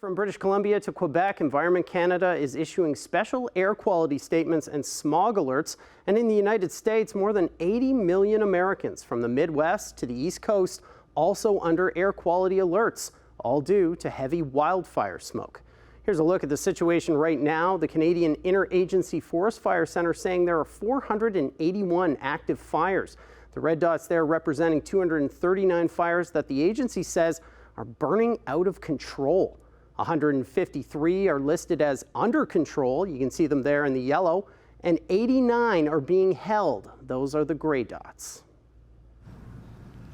From British Columbia to Quebec, Environment Canada is issuing special air quality statements and smog alerts. And in the United States, more than 80 million Americans from the Midwest to the East Coast also under air quality alerts, all due to heavy wildfire smoke. Here's a look at the situation right now. The Canadian Interagency Forest Fire Centre saying there are 481 active fires. The red dots there representing 239 fires that the agency says are burning out of control. 153 are listed as under control. You can see them there in the yellow. And 89 are being held. Those are the gray dots.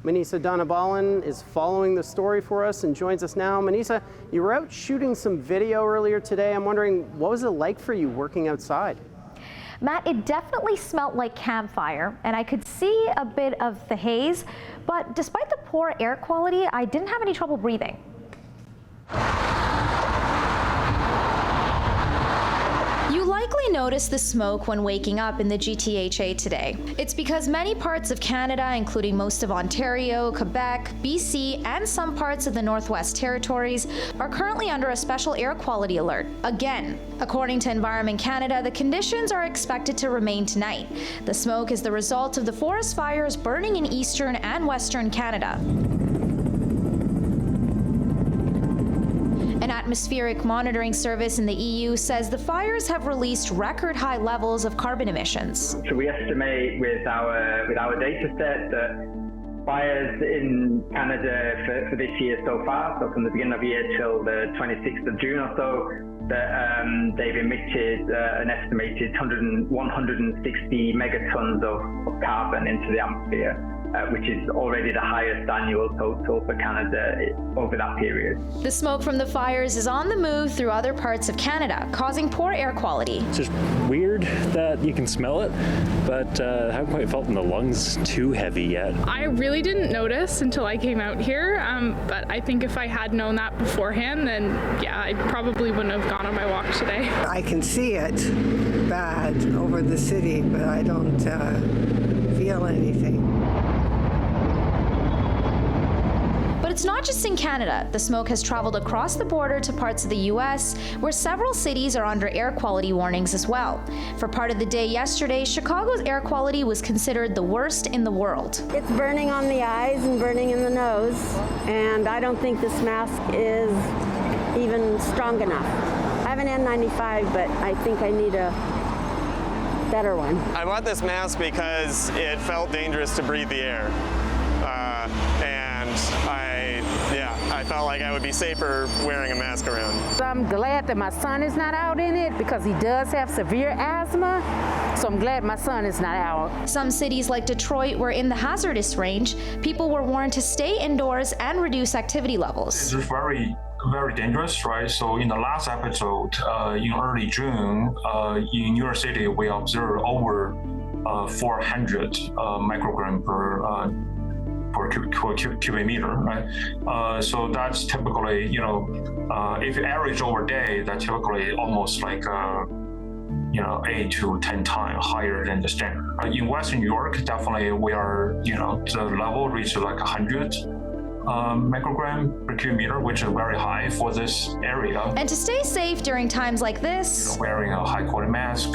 Manisa Donabalan is following the story for us and joins us now. Manisa, you were out shooting some video earlier today. I'm wondering, what was it like for you working outside? Matt, it definitely smelled like campfire, and I could see a bit of the haze, but despite the poor air quality, I didn't have any trouble breathing. You likely noticed the smoke when waking up in the GTHA today. It's because many parts of Canada, including most of Ontario, Quebec, BC, and some parts of the Northwest Territories, are currently under a special air quality alert, again. According to Environment Canada, the conditions are expected to remain tonight. The smoke is the result of the forest fires burning in eastern and western Canada. An atmospheric monitoring service in the EU says the fires have released record high levels of carbon emissions. So we estimate with our data set that fires in Canada for this year so far, so from the beginning of the year till the 26th of June or so, that they've emitted an estimated 160 megatons of carbon into the atmosphere. Which is already the highest annual total for Canada over that period. The smoke from the fires is on the move through other parts of Canada, causing poor air quality. It's just weird that you can smell it, but I haven't quite felt in the lungs too heavy yet. I really didn't notice until I came out here, but I think if I had known that beforehand, then yeah, I probably wouldn't have gone on my walk today. I can see it bad over the city, but I don't feel anything. But it's not just in Canada. The smoke has traveled across the border to parts of the U.S., where several cities are under air quality warnings as well. For part of the day yesterday, Chicago's air quality was considered the worst in the world. It's burning on the eyes and burning in the nose, and I don't think this mask is even strong enough. I have an N95, but I think I need a better one. I bought this mask because it felt dangerous to breathe the air. I felt like I would be safer wearing a mask around. I'm glad that my son is not out in it because he does have severe asthma, so I'm glad my son is not out. Some cities like Detroit were in the hazardous range. People were warned to stay indoors and reduce activity levels. It's very dangerous, right? So in the last episode, in early June, in New York City, we observed over 400 microgram per cubic meter, right? So that's typically, if you average over a day, that's typically almost like 8 to 10 times higher than the standard. In Western New York, definitely we are, the level reached like 100 microgram per cubic meter, which is very high for this area. And to stay safe during times like this, wearing a high quality mask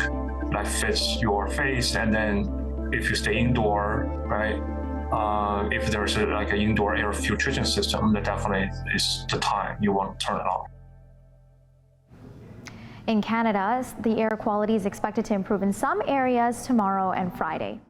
that fits your face, and then if you stay indoor, right? If there's an indoor air filtration system, that definitely is the time you want to turn it on. In Canada, the air quality is expected to improve in some areas tomorrow and Friday.